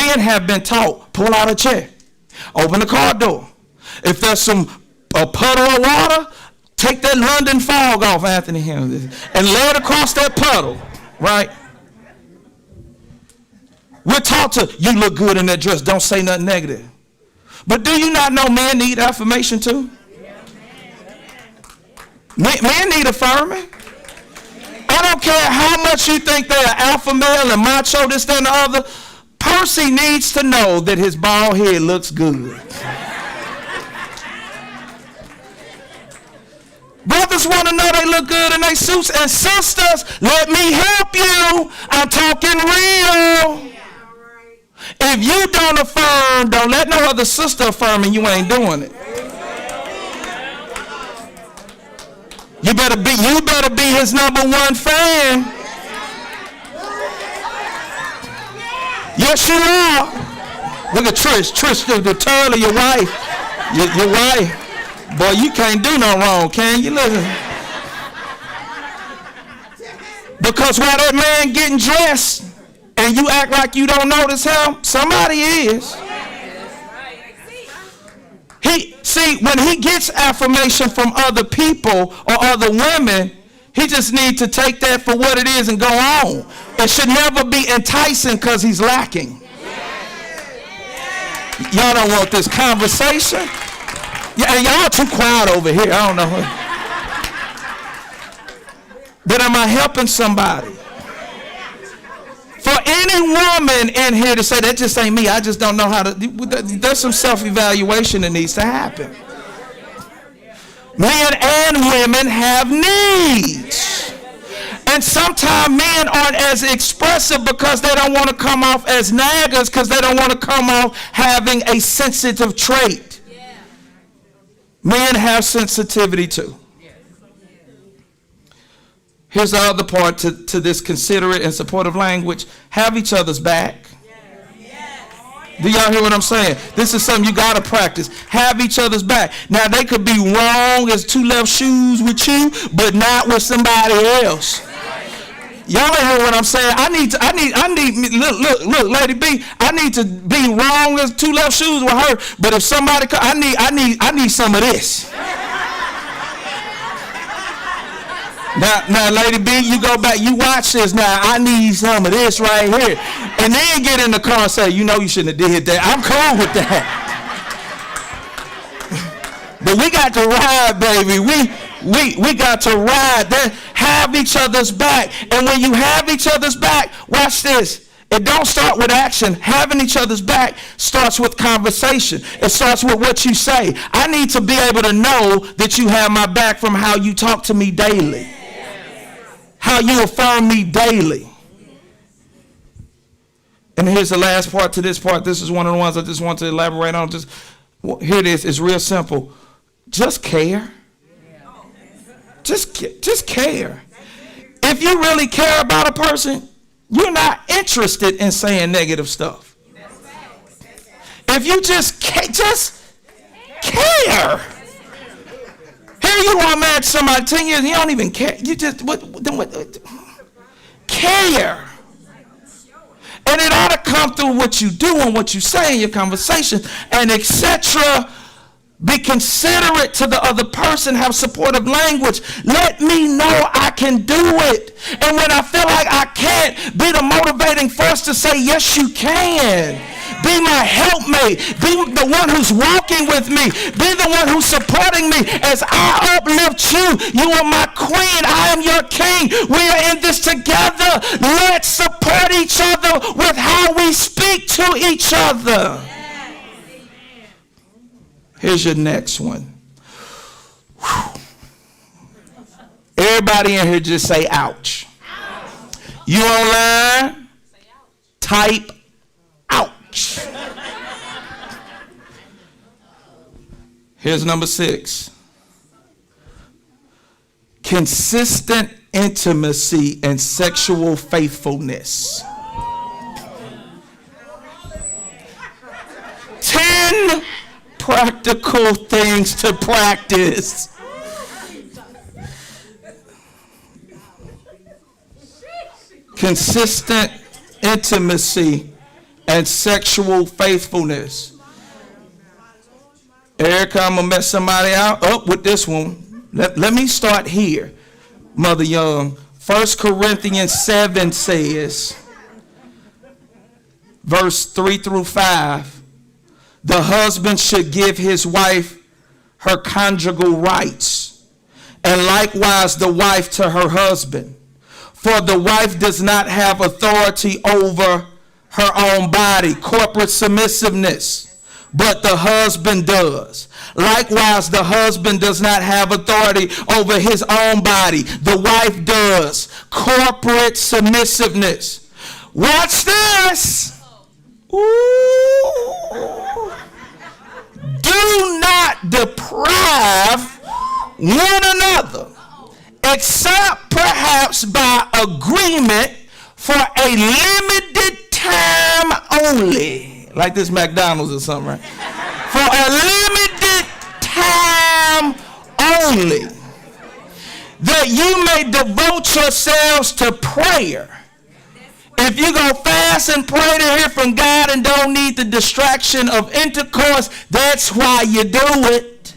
Men have been taught, pull out a chair, open the car door. If there's a puddle of water, take that London fog off, Anthony, and lay it across that puddle, right? We're taught to, you look good in that dress, don't say nothing negative. But do you not know men need affirmation too? Men need affirming. I don't care how much you think they're alpha male and macho, this, that, and the other. Percy needs to know that his bald head looks good. Brothers want to know they look good in their suits. And sisters, let me help you. I'm talking real. If you don't affirm, don't let no other sister affirm and you ain't doing it. You better be his number one fan. Yes, you are. Look at Trish. Trish, the turtle of your wife. Your wife. Boy, you can't do no wrong, can you? Listen. Because while that man getting dressed and you act like you don't notice him, somebody is. When he gets affirmation from other people or other women, he just needs to take that for what it is and go on. It should never be enticing because he's lacking. Y'all don't want this conversation? Yeah, y'all too quiet over here. I don't know. But am I helping somebody? For any woman in here to say, that just ain't me, I just don't know how to, there's some self-evaluation that needs to happen. Men and women have needs. And sometimes men aren't as expressive because they don't want to come off as naggers, because they don't want to come off having a sensitive trait. Men have sensitivity too. Here's the other part to this considerate and supportive language. Have each other's back. Do y'all hear what I'm saying? This is something you got to practice. Have each other's back. Now, they could be wrong as two left shoes with you, but not with somebody else. Y'all hear what I'm saying? I need, look, Lady B, I need to be wrong as two left shoes with her, but if somebody, I need some of this. Now, Lady B, you go back, you watch this now. I need some of this right here. And then get in the car and say, you know you shouldn't have did that. I'm cool with that. But we got to ride, baby. We got to ride. Then have each other's back. And when you have each other's back, watch this. It don't start with action. Having each other's back starts with conversation. It starts with what you say. I need to be able to know that you have my back from how you talk to me daily. How you affirm me daily. And here's the last part to this part. This is one of the ones I just want to elaborate on. Here it is. It's real simple. Just care. Just care. If you really care about a person, you're not interested in saying negative stuff. If you just care. Here you are married to somebody 10 years and you don't even care. You just care. And it ought to come through what you do and what you say in your conversation and etc. Be considerate to the other person. Have supportive language. Let me know I can do it. And when I feel like I can't, be the motivating force to say, yes, you can. Be my helpmate. Be the one who's walking with me. Be the one who's supporting me as I uplift you. You are my queen. I am your king. We are in this together. Let's support each other with how we speak to each other. Here's your next one. Whew. Everybody in here just say ouch. You online? Type ouch. Here's number 6. Consistent intimacy and sexual faithfulness. 10 practical things to practice. Consistent intimacy and sexual faithfulness. Erica, I'm going to mess somebody out up with this one. Let me start here, Mother Young. 1 Corinthians 7 says, verse 3 through 5, the husband should give his wife her conjugal rights, and likewise the wife to her husband. For the wife does not have authority over her own body, corporate submissiveness, but the husband does. Likewise, the husband does not have authority over his own body. The wife does. Corporate submissiveness. Watch this. Ooh. Do not deprive one another, except perhaps by agreement for a limited time only. Like this McDonald's or something, right? For a limited time only, that you may devote yourselves to prayer. If you go fast and pray to hear from God and don't need the distraction of intercourse, that's why you do it.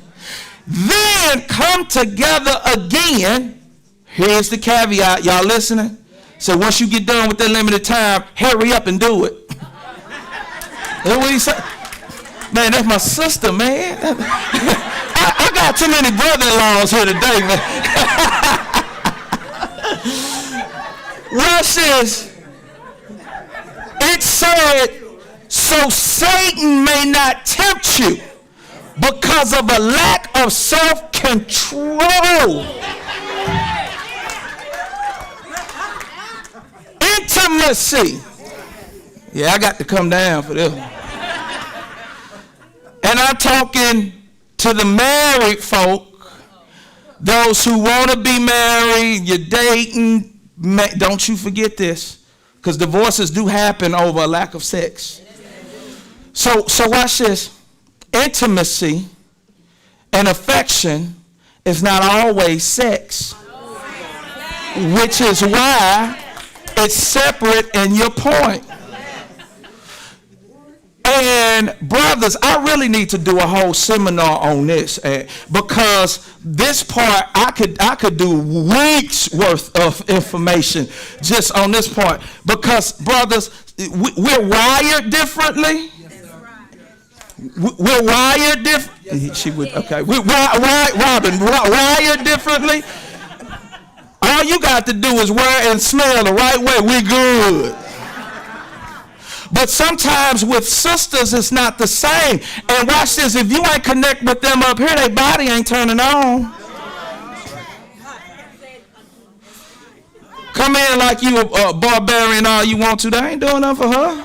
Then come together again. Here's the caveat. Y'all listening? So once you get done with that limited time, hurry up and do it. That's what he said. Man, that's my sister, man. I got too many brother-in-laws here today, man. Watch this. It said, so Satan may not tempt you because of a lack of self-control. Intimacy. Yeah, I got to come down for this one. And I'm talking to the married folk, those who want to be married, you're dating. Don't you forget this. Because divorces do happen over a lack of sex. So watch this. Intimacy and affection is not always sex, which is why it's separate in your point. And brothers, I really need to do a whole seminar on this, because this part I could do weeks worth of information just on this part. Because brothers, we're wired differently. We're wired differently. She would okay. We're wired differently. All you got to do is wear and smell the right way. We're good. But sometimes with sisters, it's not the same. And watch this. If you ain't connect with them up here, their body ain't turning on. Come in like you a barbarian all you want to. They ain't doing nothing for her.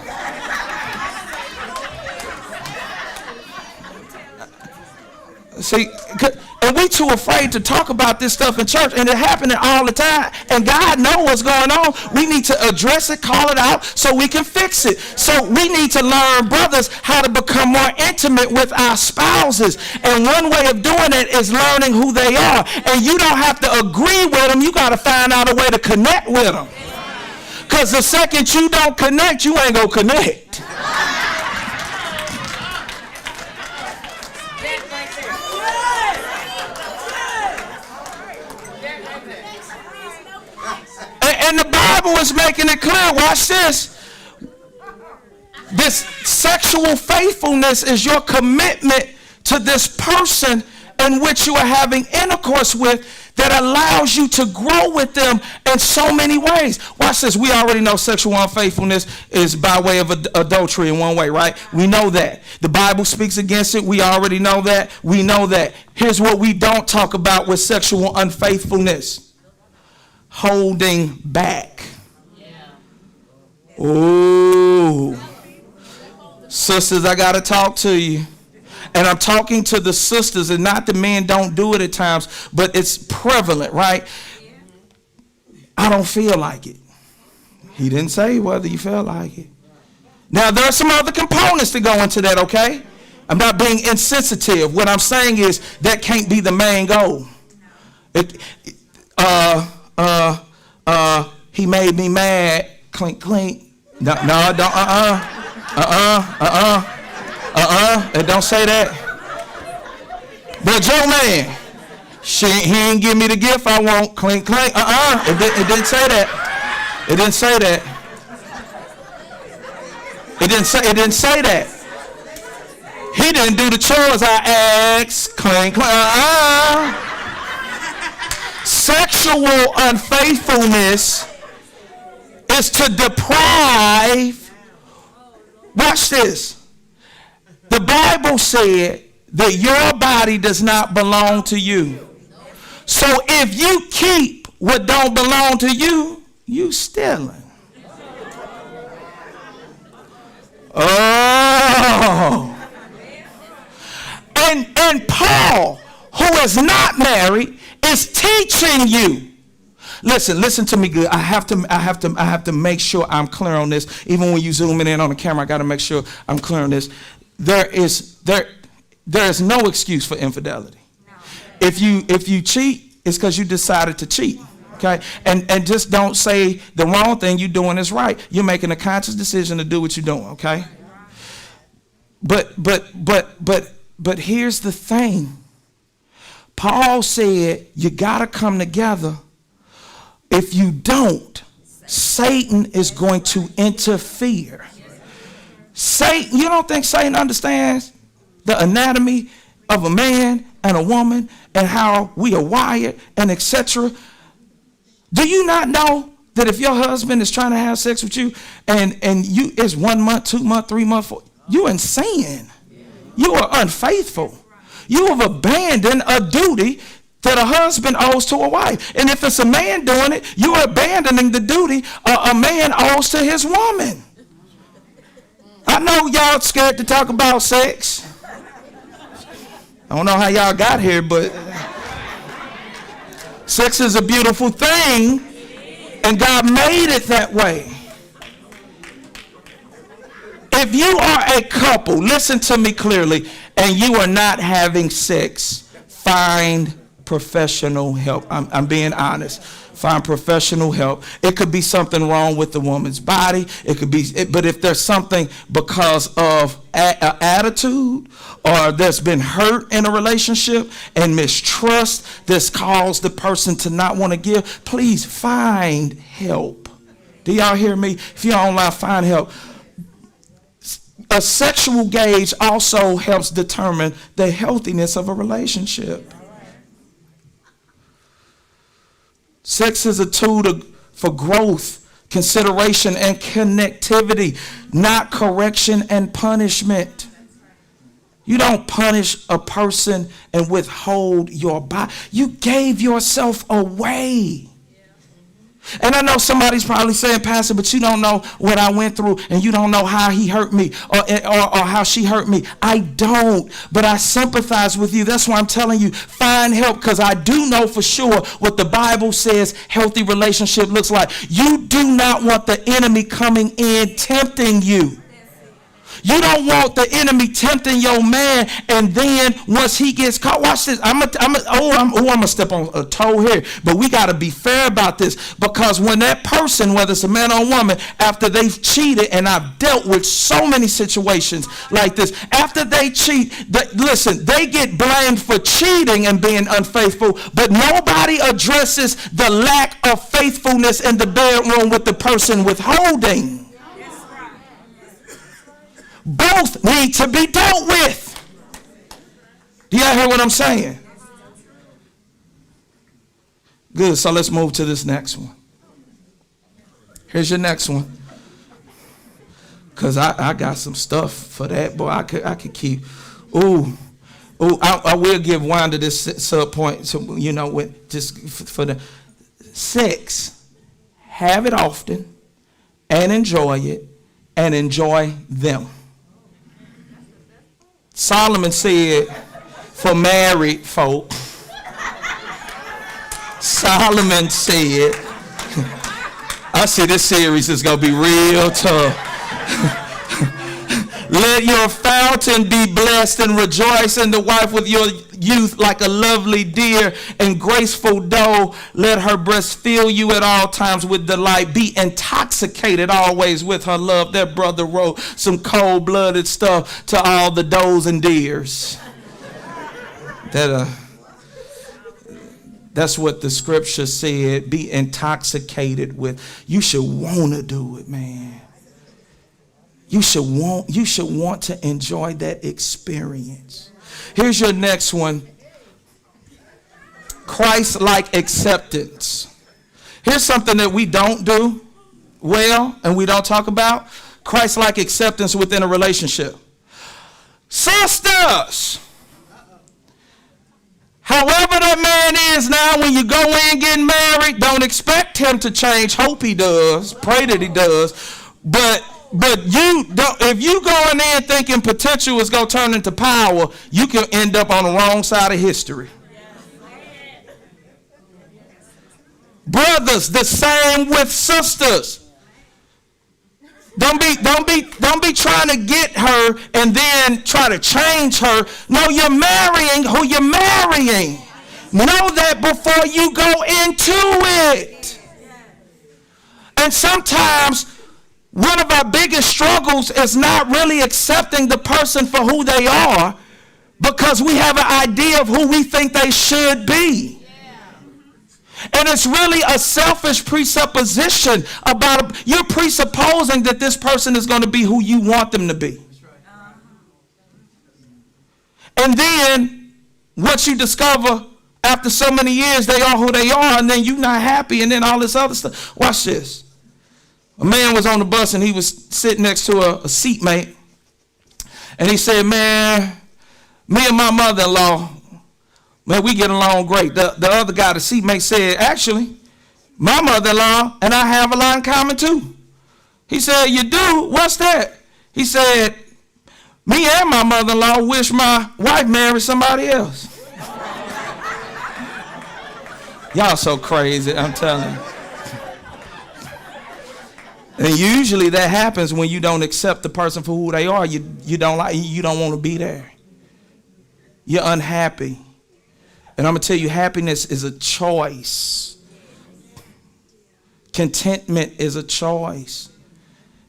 See, and we too afraid to talk about this stuff in church, and it happening all the time. And God knows what's going on. We need to address it, call it out, so we can fix it. So we need to learn, brothers, how to become more intimate with our spouses. And one way of doing it is learning who they are. And you don't have to agree with them. You got to find out a way to connect with them. Because the second you don't connect, you ain't going to connect. And the Bible is making it clear. Watch this. This sexual faithfulness is your commitment to this person in which you are having intercourse with, that allows you to grow with them in so many ways. Watch this. We already know sexual unfaithfulness is by way of adultery in one way, right? We know that. The Bible speaks against it. We already know that. We know that. Here's what we don't talk about with sexual unfaithfulness. Holding back. Oh, sisters, I got to talk to you. And I'm talking to the sisters, and not the men don't do it at times, but it's prevalent, right? I don't feel like it. He didn't say whether you felt like it. Now, there are some other components that go into that, okay? I'm not being insensitive. What I'm saying is that can't be the main goal. He made me mad. Clink, clink. No, don't, It don't say that. But Joe man, he ain't give me the gift I want. Clink, clink. It didn't say that. It didn't say that. It didn't say that. He didn't do the chores I asked. Clink, clink. Sexual unfaithfulness is to deprive. Watch this. The Bible said that your body does not belong to you. So if you keep what don't belong to you, you stealing. Oh. And Paul, who is not married, is teaching you. Listen to me good. I have to make sure I'm clear on this. Even when you zooming in on the camera, I got to make sure I'm clear on this. There is no excuse for infidelity. No. If you cheat, it's because you decided to cheat. Okay? And just don't say the wrong thing you're doing is right. You're making a conscious decision to do what you're doing, okay? But here's the thing. Paul said you got to come together. If you don't, Satan is going to interfere. Satan, you don't think Satan understands the anatomy of a man and a woman and how we are wired and etc.? Do you not know that if your husband is trying to have sex with you and you it's 1 month, 2 months, 3 months, you're in sin. You are unfaithful. You have abandoned a duty that a husband owes to a wife. And if it's a man doing it, you are abandoning the duty a man owes to his woman. I know y'all scared to talk about sex. I don't know how y'all got here, but sex is a beautiful thing, and God made it that way. If you are a couple, listen to me clearly, and you are not having sex, find professional help. I'm being honest. Find professional help. It could be something wrong with the woman's body. It could be, but if there's something because of attitude or there's been hurt in a relationship and mistrust that's caused the person to not want to give, please find help. Do y'all hear me? If you're online, find help. A sexual gauge also helps determine the healthiness of a relationship. Sex is a tool for growth, consideration, and connectivity, not correction and punishment. You don't punish a person and withhold your body. You gave yourself away. And I know somebody's probably saying, Pastor, but you don't know what I went through and you don't know how he hurt me or how she hurt me. I don't, but I sympathize with you. That's why I'm telling you, find help, because I do know for sure what the Bible says healthy relationship looks like. You do not want the enemy coming in tempting you. You don't want the enemy tempting your man, and then once he gets caught, watch this. I'm gonna step on a toe here, but we got to be fair about this, because when that person, whether it's a man or a woman, after they've cheated, and I've dealt with so many situations like this, after they cheat, they get blamed for cheating and being unfaithful, but nobody addresses the lack of faithfulness in the bedroom with the person withholding. Both need to be dealt with. Do y'all hear what I'm saying? Good, so let's move to this next one. Here's your next one. Because I got some stuff for that. Boy, I could keep. I will give Wanda this sub point, so, with just for the sex. Have it often and enjoy it and enjoy them. Solomon said, for married folk, Solomon said, I see this series is going to be real tough. Let your fountain be blessed and rejoice in the wife with your youth like a lovely deer and graceful doe. Let her breast fill you at all times with delight. Be intoxicated always with her love. That brother wrote some cold-blooded stuff to all the does and deers. That's what the scripture said. Be intoxicated with. You should want to do it, man. You should want to enjoy that experience. Here's your next one. Christ-like acceptance. Here's something that we don't do well and we don't talk about. Christ-like acceptance within a relationship. Sisters, however that man is now, when you go in getting married, don't expect him to change. Hope he does. Pray that he does. But you don't, if you going in thinking potential is going to turn into power, you can end up on the wrong side of history. Brothers, the same with sisters. Don't be trying to get her and then try to change her. No, you're marrying who you're marrying. Know that before you go into it. And sometimes one of our biggest struggles is not really accepting the person for who they are because we have an idea of who we think they should be. And it's really a selfish presupposition about you're presupposing that this person is going to be who you want them to be. And then once you discover after so many years they are who they are, and then you're not happy, and then all this other stuff. Watch this. A man was on the bus and he was sitting next to a seatmate. And he said, man, me and my mother-in-law, man, we get along great. The other guy, the seatmate, said, actually, my mother-in-law and I have a lot in common too. He said, you do? What's that? He said, me and my mother-in-law wish my wife married somebody else. Y'all so crazy, I'm telling you. And usually that happens when you don't accept the person for who they are. You don't want to be there. You're unhappy. And I'm going to tell you, happiness is a choice. Contentment is a choice.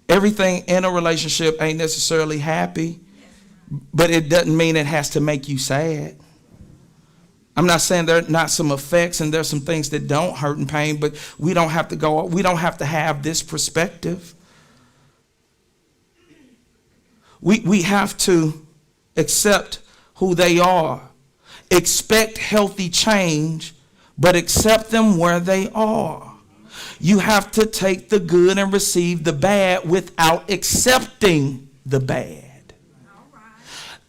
Everything in a relationship ain't necessarily happy, but it doesn't mean it has to make you sad. I'm not saying there are not some effects and there's some things that don't hurt and pain, but we don't have to have this perspective. We have to accept who they are. Expect healthy change, but accept them where they are. You have to take the good and receive the bad without accepting the bad.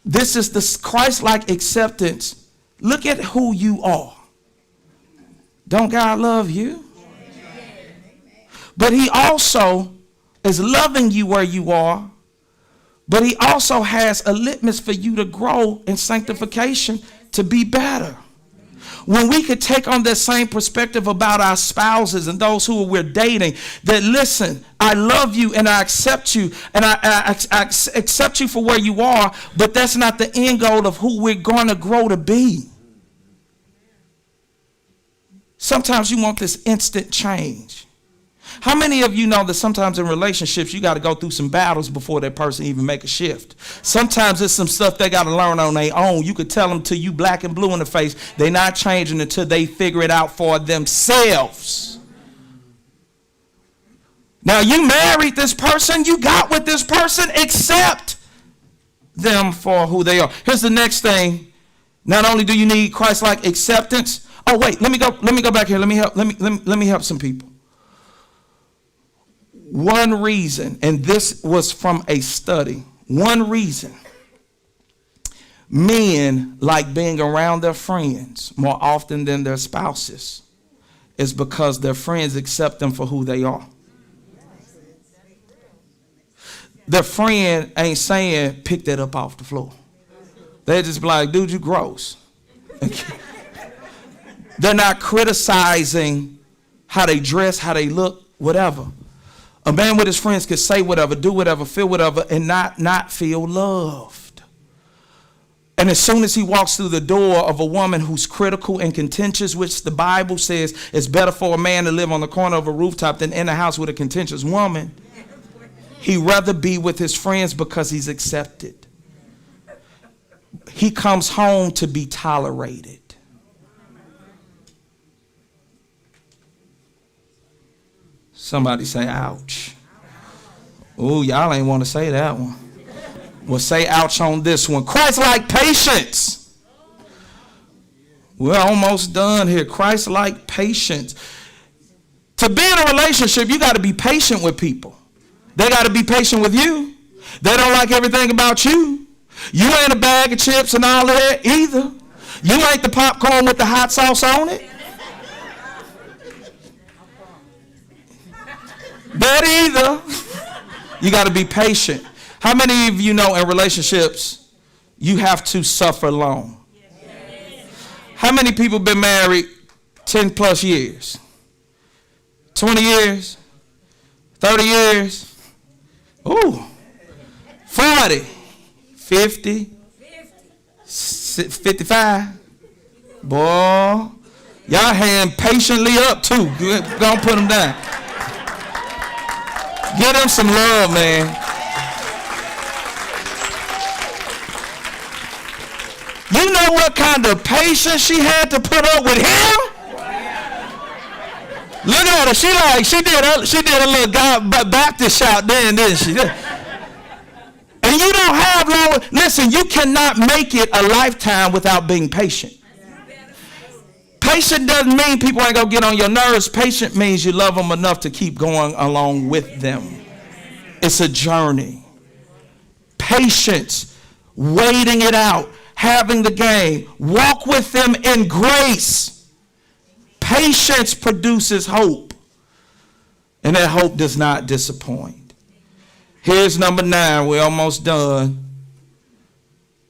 This is the Christ-like acceptance. Look at who you are. Don't God love you? But he also is loving you where you are, but he also has a litmus for you to grow in sanctification to be better. When we could take on that same perspective about our spouses and those who we're dating, that listen, I love you and I accept you and I accept you for where you are, but that's not the end goal of who we're going to grow to be. Sometimes you want this instant change. How many of you know that sometimes in relationships you got to go through some battles before that person even make a shift? Sometimes it's some stuff they got to learn on their own. You could tell them till you black and blue in the face, they're not changing until they figure it out for themselves. Now you married this person, you got with this person, accept them for who they are. Here's the next thing. Not only do you need Christ-like acceptance. Oh wait, let me go back here. Let me help some people. One reason, and this was from a study, one reason men like being around their friends more often than their spouses is because their friends accept them for who they are. Their friend ain't saying, pick that up off the floor. They just be like, dude, you gross. They're not criticizing how they dress, how they look, whatever. A man with his friends could say whatever, do whatever, feel whatever, and not feel loved. And as soon as he walks through the door of a woman who's critical and contentious, which the Bible says it's better for a man to live on the corner of a rooftop than in a house with a contentious woman, he'd rather be with his friends because he's accepted. He comes home to be tolerated. Somebody say, ouch. Oh, y'all ain't want to say that one. Well, say ouch on this one. Christ-like patience. We're almost done here. Christ-like patience. To be in a relationship, you got to be patient with people. They got to be patient with you. They don't like everything about you. You ain't a bag of chips and all that either. You ain't the popcorn with the hot sauce on it. That either. You got to be patient. How many of you know in relationships you have to suffer long? How many people been married 10 plus years? 20 years? 30 years? Ooh. 40, 50, 55. Boy, y'all hand patiently up too. Gonna put them down. Give them some love, man. You know what kind of patience she had to put up with him? Look at her. She did a little God Baptist shout then, didn't she? And you don't have long. Listen, you cannot make it a lifetime without being patient. Patient doesn't mean people ain't gonna get on your nerves. Patient means you love them enough to keep going along with them. It's a journey. Patience, waiting it out, having the game. Walk with them in grace. Patience produces hope, and that hope does not disappoint. Here's number 9. We're almost done.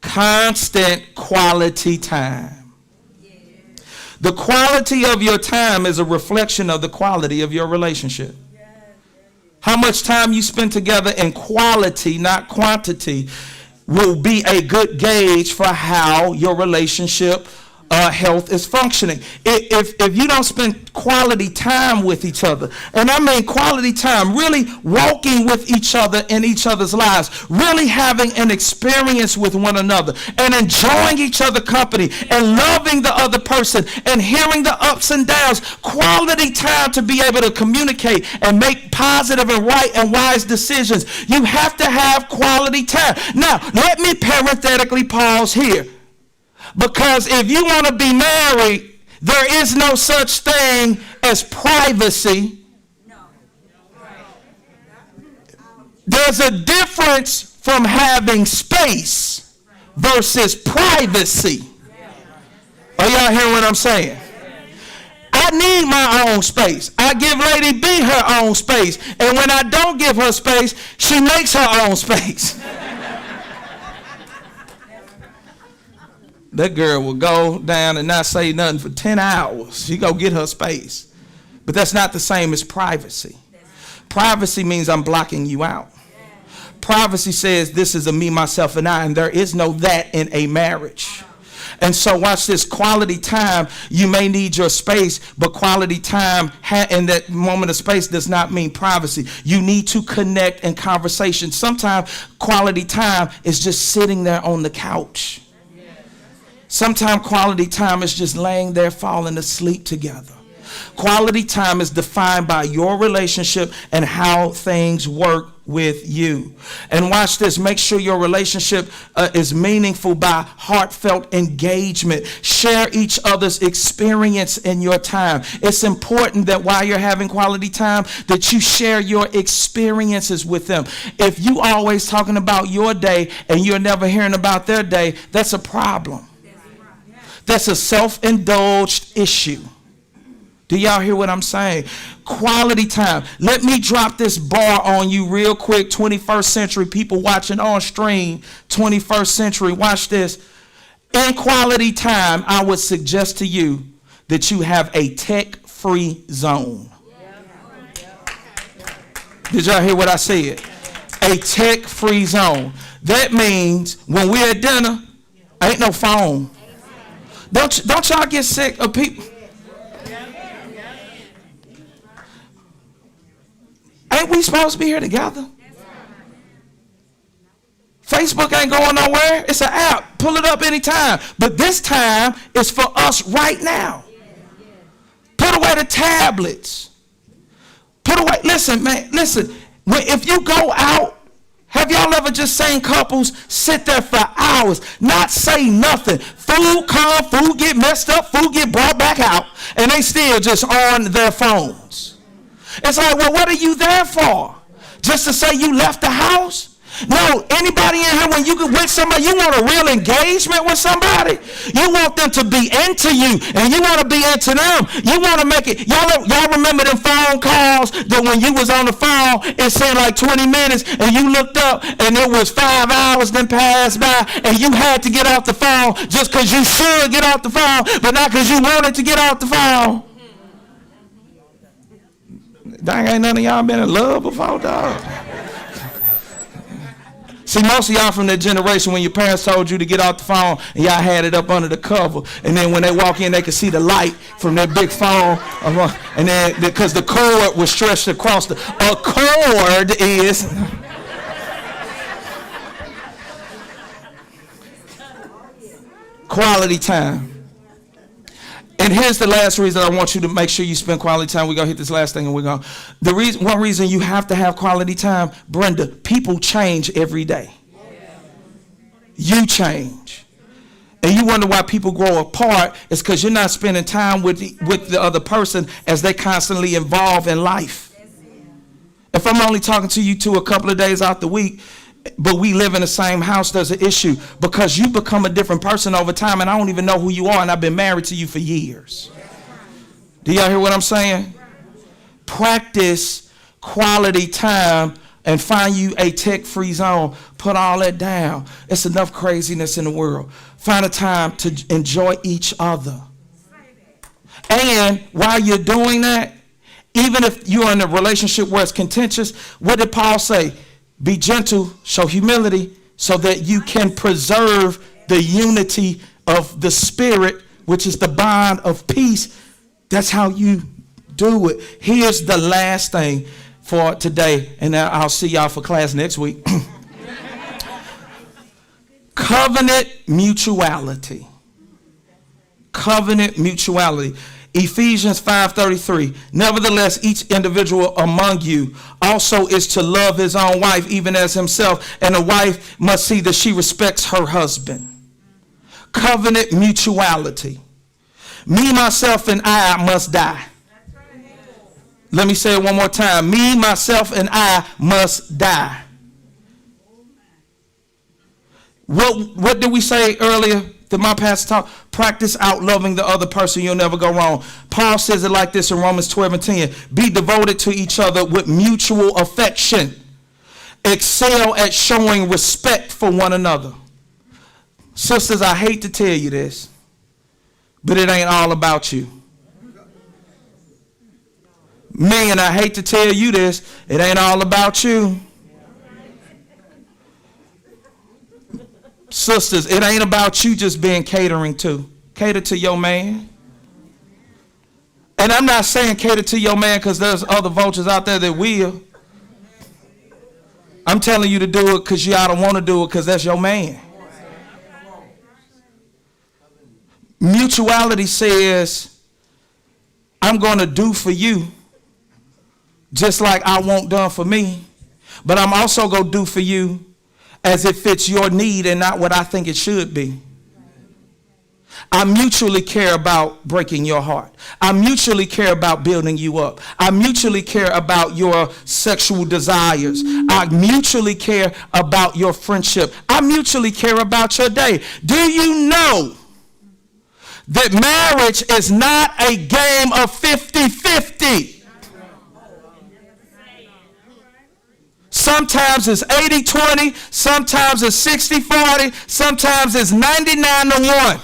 Constant quality time. The quality of your time is a reflection of the quality of your relationship. How much time you spend together in quality, not quantity, will be a good gauge for how your relationship health is functioning. If you don't spend quality time with each other, and I mean quality time, really walking with each other in each other's lives, really having an experience with one another and enjoying each other's company and loving the other person and hearing the ups and downs, quality time to be able to communicate and make positive and right and wise decisions. You have to have quality time. Now, let me parenthetically pause here. Because if you want to be married, there is no such thing as privacy. There's a difference from having space versus privacy. Are y'all hearing what I'm saying? I need my own space. I give Lady B her own space. And when I don't give her space, she makes her own space. That girl will go down and not say nothing for 10 hours. She go get her space. But that's not the same as privacy. Privacy means I'm blocking you out. Privacy says this is a me, myself, and I, and there is no that in a marriage. And so watch this. Quality time, you may need your space, but quality time in that moment of space does not mean privacy. You need to connect in conversation. Sometimes quality time is just sitting there on the couch. Sometimes quality time is just laying there falling asleep together. Quality time is defined by your relationship and how things work with you. And watch this. Make sure your relationship is meaningful by heartfelt engagement. Share each other's experience in your time. It's important that while you're having quality time, that you share your experiences with them. If you always talking about your day and you're never hearing about their day, that's a problem. That's a self-indulged issue. Do y'all hear what I'm saying? Quality time. Let me drop this bar on you real quick. 21st century people watching on stream. 21st century, watch this. In quality time, I would suggest to you that you have a tech-free zone. Did y'all hear what I said? A tech-free zone. That means when we're at dinner, ain't no phone. Don't y'all get sick of people? Ain't we supposed to be here together? Facebook ain't going nowhere. It's an app. Pull it up anytime. But this time is for us right now. Put away the tablets. Put away. Listen, man. Listen. If you go out, have y'all ever just seen couples sit there for hours, not say nothing? Food come, food get messed up, food get brought back out, and they still just on their phones. It's like, well, what are you there for? Just to say you left the house? No, anybody in here, when you get with somebody, you want a real engagement with somebody. You want them to be into you, and you want to be into them. You want to make it. Y'all remember them phone calls that when you was on the phone, it said like 20 minutes, and you looked up, and it was 5 hours then passed by, and you had to get off the phone just because you should get off the phone, but not because you wanted to get off the phone. Dang, ain't none of y'all been in love before, dog. See, most of y'all from that generation when your parents told you to get off the phone and y'all had it up under the cover. And then when they walk in, they could see the light from their big phone. And then because the cord was stretched across a cord is... quality time. And here's the last reason I want you to make sure you spend quality time. We're going to hit this last thing and we're going to... One reason you have to have quality time, Brenda, people change every day. You change. And you wonder why people grow apart. It's because you're not spending time with the other person as they constantly evolve in life. If I'm only talking to you a couple of days out the week, but we live in the same house, there's an issue because you become a different person over time, and I don't even know who you are, and I've been married to you for years. Do y'all hear what I'm saying? Practice quality time and find you a tech-free zone. Put all that down. It's enough craziness in the world. Find a time to enjoy each other. And while you're doing that, even if you're in a relationship where it's contentious, what did Paul say? Be gentle, show humility, so that you can preserve the unity of the Spirit, which is the bond of peace. That's how you do it. Here's the last thing for today, and I'll see y'all for class next week. Covenant mutuality. Covenant mutuality. Ephesians 5:33. Nevertheless, each individual among you also is to love his own wife, even as himself, and a wife must see that she respects her husband. Covenant mutuality. Me, myself, and I must die. Let me say it one more time. Me, myself, and I must die. What did we say earlier? That my pastor taught, practice out loving the other person. You'll never go wrong. Paul says it like this in Romans 12:10. Be devoted to each other with mutual affection. Excel at showing respect for one another. Sisters, I hate to tell you this, but it ain't all about you. Men, I hate to tell you this, it ain't all about you. Sisters, it ain't about you just being catering to. Cater to your man. And I'm not saying cater to your man because there's other vultures out there that will. I'm telling you to do it because you ought to want to do it because that's your man. Mutuality says, I'm going to do for you just like I want done for me, but I'm also going to do for you as it fits your need and not what I think it should be. I mutually care about breaking your heart. I mutually care about building you up. I mutually care about your sexual desires. I mutually care about your friendship. I mutually care about your day. Do you know that marriage is not a game of 50-50? Sometimes it's 80-20, sometimes it's 60-40, sometimes it's 99-1.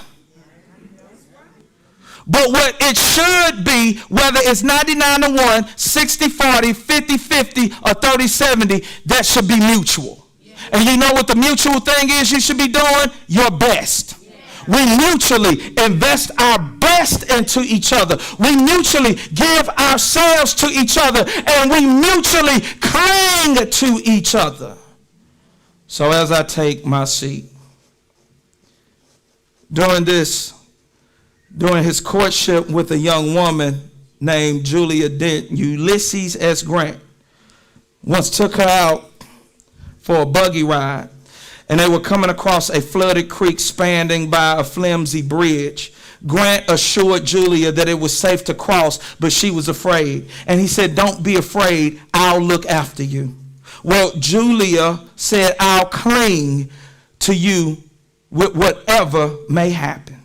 But what it should be, whether it's 99-1, 60-40, 50-50, or 30-70, that should be mutual. And you know what the mutual thing is you should be doing? Your best. We mutually invest our best into each other. We mutually give ourselves to each other. And we mutually cling to each other. So as I take my seat, during his courtship with a young woman named Julia Dent, Ulysses S. Grant once took her out for a buggy ride, and they were coming across a flooded creek spanned by a flimsy bridge. Grant assured Julia that it was safe to cross, but she was afraid. And he said, "Don't be afraid, I'll look after you." Well, Julia said, "I'll cling to you with whatever may happen."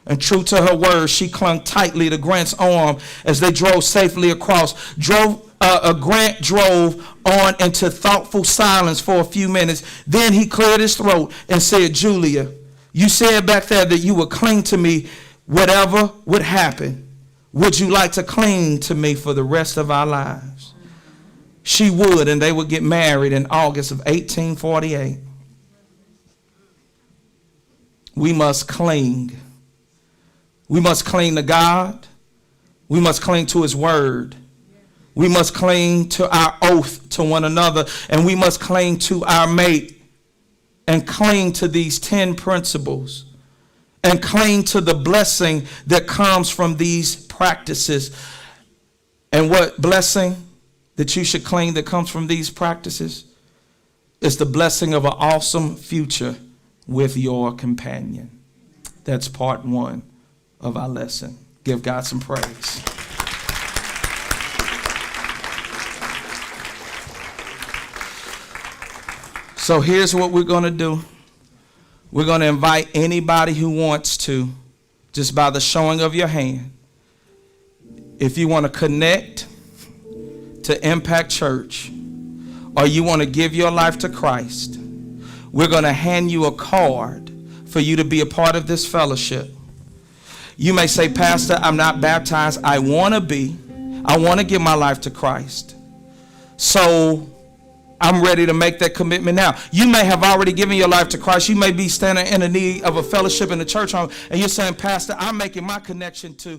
And true to her word, she clung tightly to Grant's arm as they drove safely across. Grant drove on into thoughtful silence for a few minutes. Then he cleared his throat and said, "Julia, you said back there that you would cling to me whatever would happen. Would you like to cling to me for the rest of our lives?" She would, and they would get married in August of 1848. We must cling. We must cling to God. We must cling to his word. We must cling to our oath to one another, and we must cling to our mate and cling to these 10 principles and cling to the blessing that comes from these practices. And what blessing that you should cling that comes from these practices is the blessing of an awesome future with your companion. That's part 1 of our lesson. Give God some praise. So here's what we're going to do. We're going to invite anybody who wants to, just by the showing of your hand, if you want to connect to Impact Church or you want to give your life to Christ, we're going to hand you a card for you to be a part of this fellowship. You may say, "Pastor, I'm not baptized. I want to be. I want to give my life to Christ. So I'm ready to make that commitment now." You may have already given your life to Christ. You may be standing in the need of a fellowship in the church home, and you're saying, "Pastor, I'm making my connection to